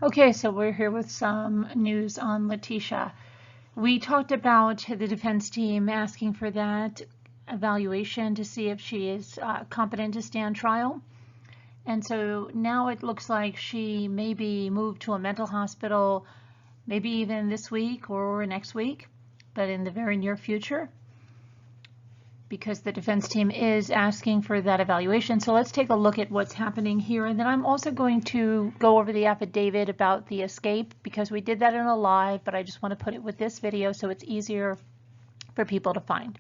Okay, so we're here with some news on Letecia. We talked about the defense team asking for that evaluation to see if she is competent to stand trial. And so now it looks like she may be moved to a mental hospital, maybe even this week or next week, but in the very near future, because the defense team is asking for that evaluation. So let's take a look at what's happening here. And then I'm also going to go over the affidavit about the escape, because we did that in a live, but I just want to put it with this video so it's easier for people to find.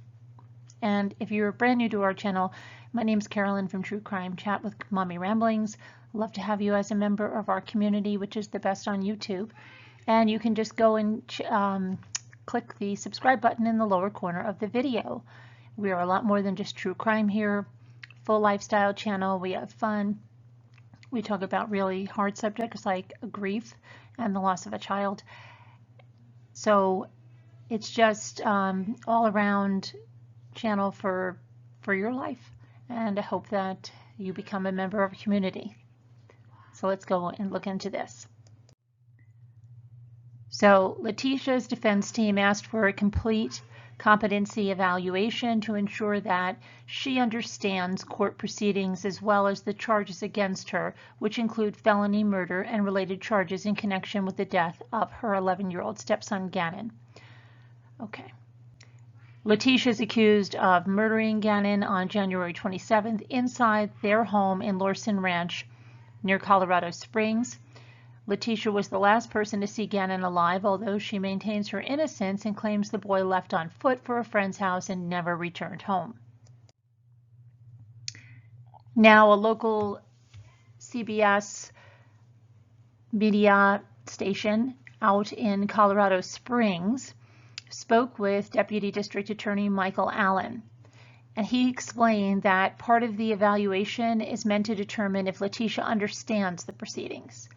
And if you're brand new to our channel, my name's Carolyn from True Crime Chat with Mommy Ramblings. Love to have you as a member of our community, which is the best on YouTube. And you can just go and click the subscribe button in the lower corner of the video. We are a lot more than just true crime here. Full lifestyle channel. We have fun. We talk about really hard subjects like grief and the loss of a child. So it's just all around channel for your life. And I hope that you become a member of a community. So let's go and look into this. So Letecia's defense team asked for a complete competency evaluation to ensure that she understands court proceedings as well as the charges against her, which include felony murder and related charges in connection with the death of her 11-year-old stepson, Gannon. Okay. Letecia is accused of murdering Gannon on January 27th inside their home in Lorson Ranch near Colorado Springs. Letecia was the last person to see Gannon alive, although she maintains her innocence and claims the boy left on foot for a friend's house and never returned home. Now, a local CBS media station out in Colorado Springs spoke with Deputy District Attorney Michael Allen, and he explained that part of the evaluation is meant to determine if Letecia understands the proceedings,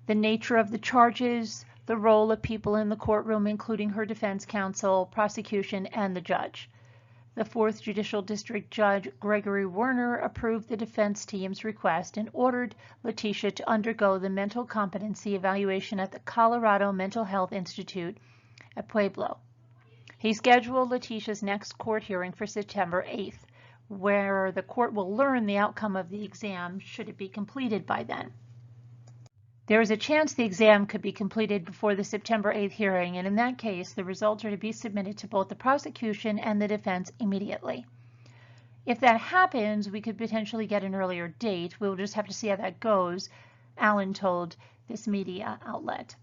the nature of the charges, the role of people in the courtroom, including her defense counsel, prosecution, and the judge. The 4th Judicial District Judge Gregory Werner approved the defense team's request and ordered Letecia to undergo the mental competency evaluation at the Colorado Mental Health Institute at Pueblo. He scheduled Letecia's next court hearing for September 8th, where the court will learn the outcome of the exam should it be completed by then. There is a chance the exam could be completed before the September 8th hearing, and in that case, the results are to be submitted to both the prosecution and the defense immediately. If that happens, we could potentially get an earlier date. We'll just have to see how that goes, Allen told this media outlet.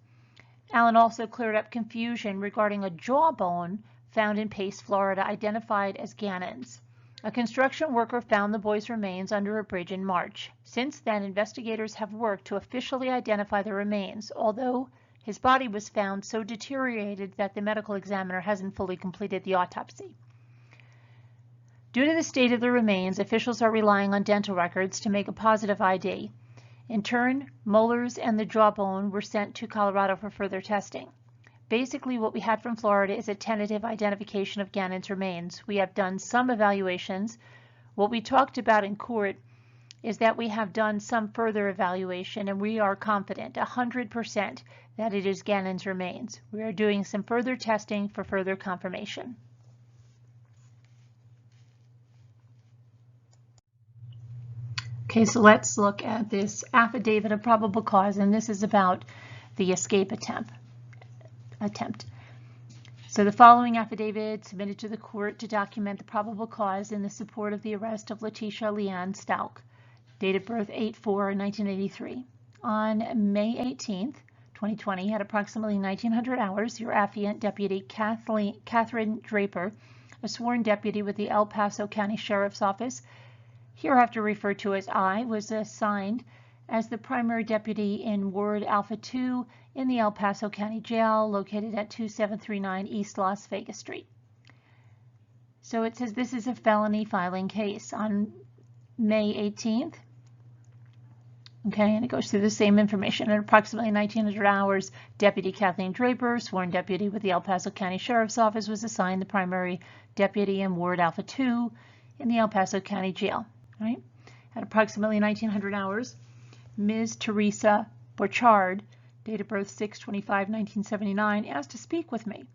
Allen also cleared up confusion regarding a jawbone found in Pace, Florida, identified as Gannon's. A construction worker found the boy's remains under a bridge in March. Since then, investigators have worked to officially identify the remains, although his body was found so deteriorated that the medical examiner hasn't fully completed the autopsy. Due to the state of the remains, officials are relying on dental records to make a positive ID. In turn, molars and the jawbone were sent to Colorado for further testing. Basically, what we had from Florida is a tentative identification of Gannon's remains. We have done some evaluations. What we talked about in court is that we have done some further evaluation, and we are confident 100% that it is Gannon's remains. We are doing some further testing for further confirmation. Okay, so let's look at this affidavit of probable cause, and this is about the escape attempt. So the following affidavit submitted to the court to document the probable cause in the support of the arrest of Letecia Stauch, date of birth 8/4/1983. On May 18th, 2020, at approximately 1900 hours, your affiant, Deputy Catherine Draper, a sworn deputy with the El Paso County Sheriff's Office, hereafter referred to as I, was assigned as the primary deputy in Ward Alpha 2 in the El Paso County Jail, located at 2739 East Las Vegas Street. So it says this is a felony filing case on May 18th. Okay, and it goes through the same information. At approximately 1900 hours, Deputy Kathleen Draper, sworn deputy with the El Paso County Sheriff's Office, was assigned the primary deputy in Ward Alpha 2 in the El Paso County Jail. Right? At approximately 1900 hours, Ms. Teresa Borchard, date of birth 6/25/1979, asked to speak with me.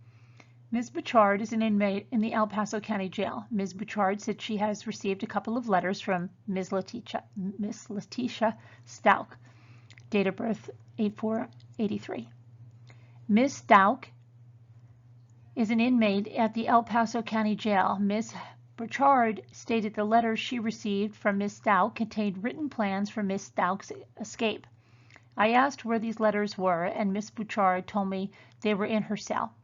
Ms. Bouchard is an inmate in the El Paso County Jail. Ms. Bouchard said she has received a couple of letters from Ms. Letecia Stauch, date of birth 8/4/83. Ms. Stauch is an inmate at the El Paso County Jail. Ms. Bouchard stated the letters she received from Ms. Stauch contained written plans for Ms. Stauch's escape. I asked where these letters were, and Ms. Bouchard told me they were in her cell.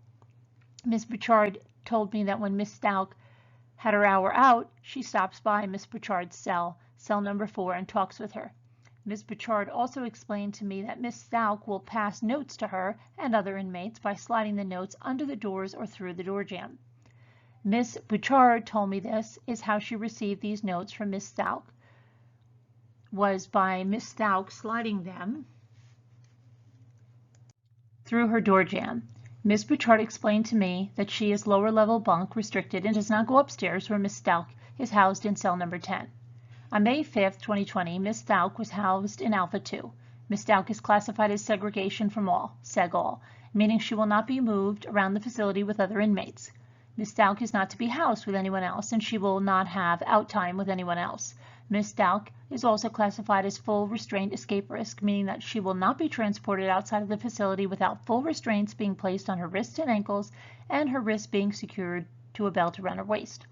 Ms. Bouchard told me that when Ms. Stauch had her hour out, she stops by Ms. Bouchard's cell, cell number 4, and talks with her. Ms. Bouchard also explained to me that Ms. Stauch will pass notes to her and other inmates by sliding the notes under the doors or through the door jamb. Ms. Bouchard told me this is how she received these notes from Ms. Stauch, was by Ms. Stauch sliding them through her door jamb. Ms. Bouchard explained to me that she is lower level bunk restricted and does not go upstairs where Ms. Stauch is housed in cell number 10. On May 5, 2020, Ms. Stauch was housed in Alpha 2. Ms. Stauch is classified as segregation from all, seg-all, meaning she will not be moved around the facility with other inmates. Ms. Stauch is not to be housed with anyone else, and she will not have out time with anyone else. Ms. Stauch is also classified as full restraint escape risk, meaning that she will not be transported outside of the facility without full restraints being placed on her wrists and ankles and her wrists being secured to a belt around her waist.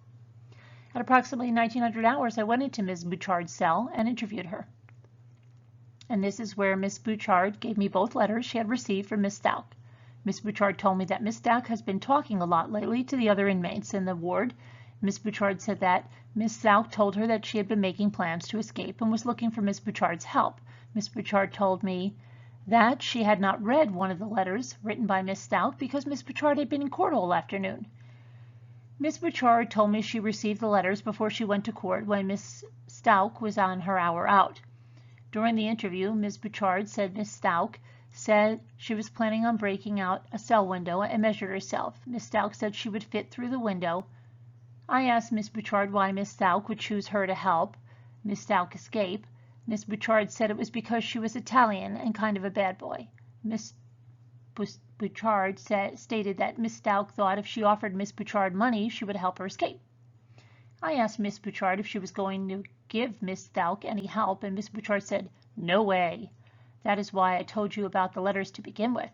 At approximately 1900 hours, I went into Ms. Bouchard's cell and interviewed her. And this is where Ms. Bouchard gave me both letters she had received from Ms. Stauch. Ms. Bouchard told me that Ms. Stauch has been talking a lot lately to the other inmates in the ward. Ms. Bouchard said that Ms. Stauch told her that she had been making plans to escape and was looking for Ms. Bouchard's help. Ms. Bouchard told me that she had not read one of the letters written by Ms. Stauch because Ms. Bouchard had been in court all afternoon. Ms. Bouchard told me she received the letters before she went to court when Ms. Stauch was on her hour out. During the interview, Ms. Bouchard said Ms. Stauch said she was planning on breaking out a cell window and measured herself. Ms. Stauch said she would fit through the window. I asked Ms. Bouchard why Ms. Stauch would choose her to help Ms. Stauch escape. Ms. Bouchard said it was because she was Italian and kind of a bad boy. Ms. Bouchard stated that Ms. Stauch thought if she offered Ms. Bouchard money, she would help her escape. I asked Ms. Bouchard if she was going to give Ms. Stauch any help, and Ms. Bouchard said, "No way. That is why I told you about the letters to begin with."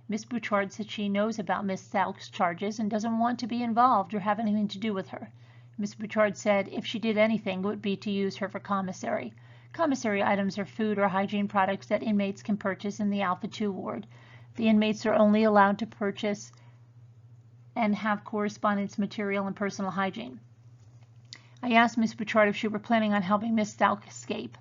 Ms. Bouchard said she knows about Ms. Stauch's charges and doesn't want to be involved or have anything to do with her. Ms. Bouchard said if she did anything, it would be to use her for commissary. Commissary items are food or hygiene products that inmates can purchase in the Alpha 2 ward. The inmates are only allowed to purchase and have correspondence material and personal hygiene. I asked Ms. Bouchard if she were planning on helping Ms. Stauch escape.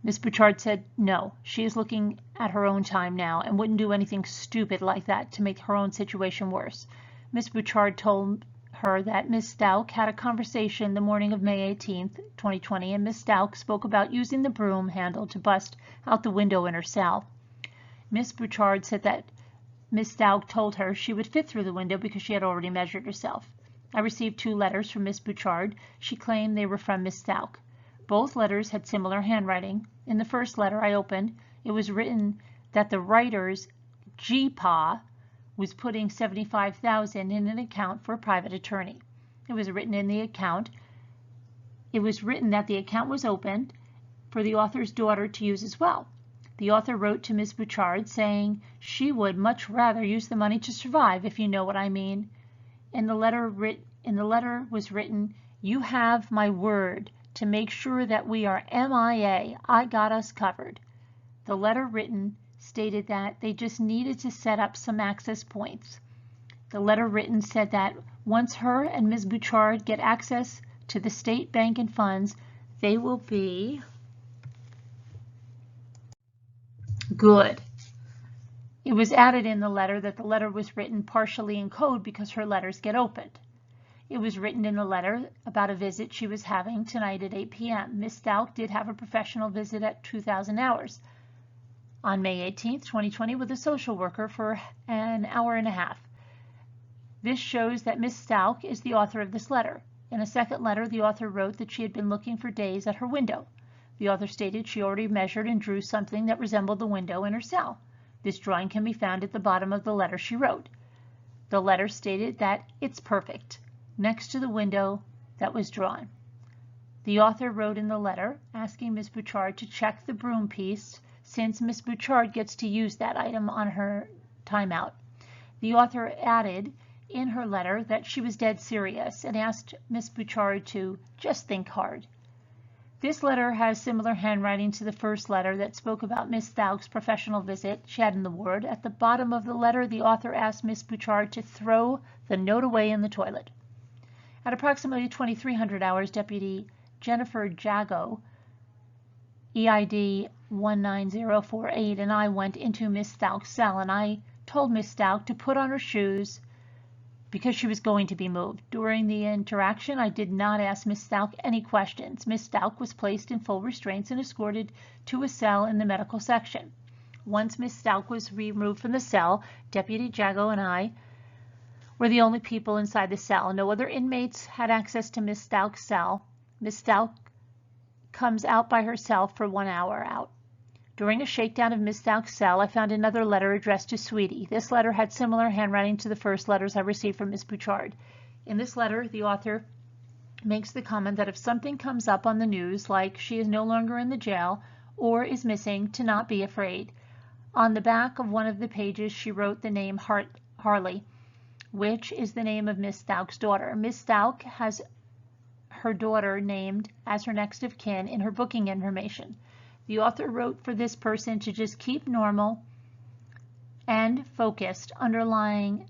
Ms. Bouchard said no, she is looking at her own time now and wouldn't do anything stupid like that to make her own situation worse. Ms. Bouchard told her that Ms. Stauch had a conversation the morning of May 18, 2020, and Ms. Stauch spoke about using the broom handle to bust out the window in her cell. Ms. Bouchard said that Ms. Stauch told her she would fit through the window because she had already measured herself. I received 2 letters from Ms. Bouchard. She claimed they were from Ms. Stauch. Both letters had similar handwriting. In the first letter I opened, it was written that the writer's GPA was putting $75,000 in an account for a private attorney. It was written in the account. It was written that the account was opened for the author's daughter to use as well. The author wrote to Ms. Bouchard saying she would much rather use the money to survive, if you know what I mean. In the letter was written, "You have my word to make sure that we are MIA. I got us covered." The letter written stated that they just needed to set up some access points. The letter written said that once her and Ms. Bouchard get access to the state bank and funds, they will be good. It was added in the letter that the letter was written partially in code because her letters get opened. It was written in the letter about a visit she was having tonight at 8 p.m. Ms. Stauch did have a professional visit at 2,000 hours on May 18, 2020 with a social worker for an hour and a half. This shows that Ms. Stauch is the author of this letter. In a second letter, the author wrote that she had been looking for days at her window. The author stated she already measured and drew something that resembled the window in her cell. This drawing can be found at the bottom of the letter she wrote. The letter stated that it's perfect, next to the window that was drawn. The author wrote in the letter asking Ms. Bouchard to check the broom piece since Ms. Bouchard gets to use that item on her timeout. The author added in her letter that she was dead serious and asked Ms. Bouchard to just think hard. This letter has similar handwriting to the first letter that spoke about Ms. Stauch's professional visit she had in the ward. At the bottom of the letter, the author asked Ms. Bouchard to throw the note away in the toilet. At approximately 2300 hours, Deputy Jennifer Jago, EID 19048, and I went into Ms. Stauch's cell, and I told Ms. Stauch to put on her shoes because she was going to be moved. During the interaction, I did not ask Ms. Stauch any questions. Ms. Stauch was placed in full restraints and escorted to a cell in the medical section. Once Ms. Stauch was removed from the cell, Deputy Jago and I were the only people inside the cell. No other inmates had access to Ms. Stauch's cell. Ms. Stauch comes out by herself for 1 hour out. During a shakedown of Ms. Stauch's cell, I found another letter addressed to Sweetie. This letter had similar handwriting to the first letters I received from Ms. Bouchard. In this letter, the author makes the comment that if something comes up on the news, like she is no longer in the jail or is missing, to not be afraid. On the back of one of the pages, she wrote the name Harley, which is the name of Ms. Stauch's daughter. Ms. Stauch has her daughter named as her next of kin in her booking information. The author wrote for this person to just keep normal and focused, underlining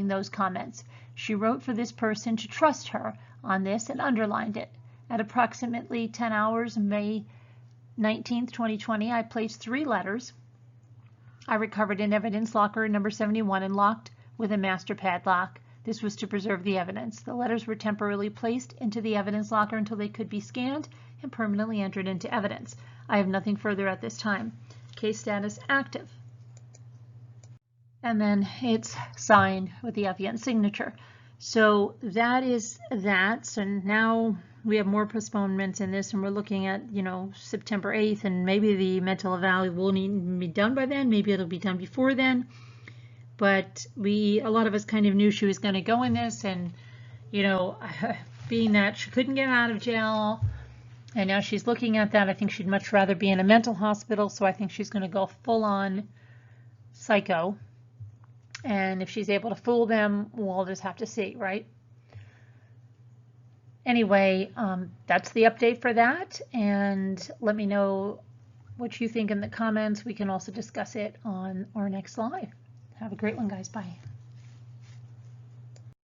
those comments. She wrote for this person to trust her on this and underlined it. At approximately 10 hours, May 19th, 2020, I placed 3 letters I recovered in evidence locker number 71 and locked with a master padlock. This was to preserve the evidence. The letters were temporarily placed into the evidence locker until they could be scanned and permanently entered into evidence. I have nothing further at this time. Case status active. And then it's signed with the affiant signature. So that is that. So now we have more postponements in this, and we're looking at, September 8th, and maybe the mental eval won't even be done by then. Maybe it'll be done before then. But a lot of us kind of knew she was going to go in this, and, being that she couldn't get out of jail, and now she's looking at that, I think she'd much rather be in a mental hospital, so I think she's going to go full-on psycho. And if she's able to fool them, we'll just have to see, right? Anyway, that's the update for that, and let me know what you think in the comments. We can also discuss it on our next live. Have a great one, guys. Bye.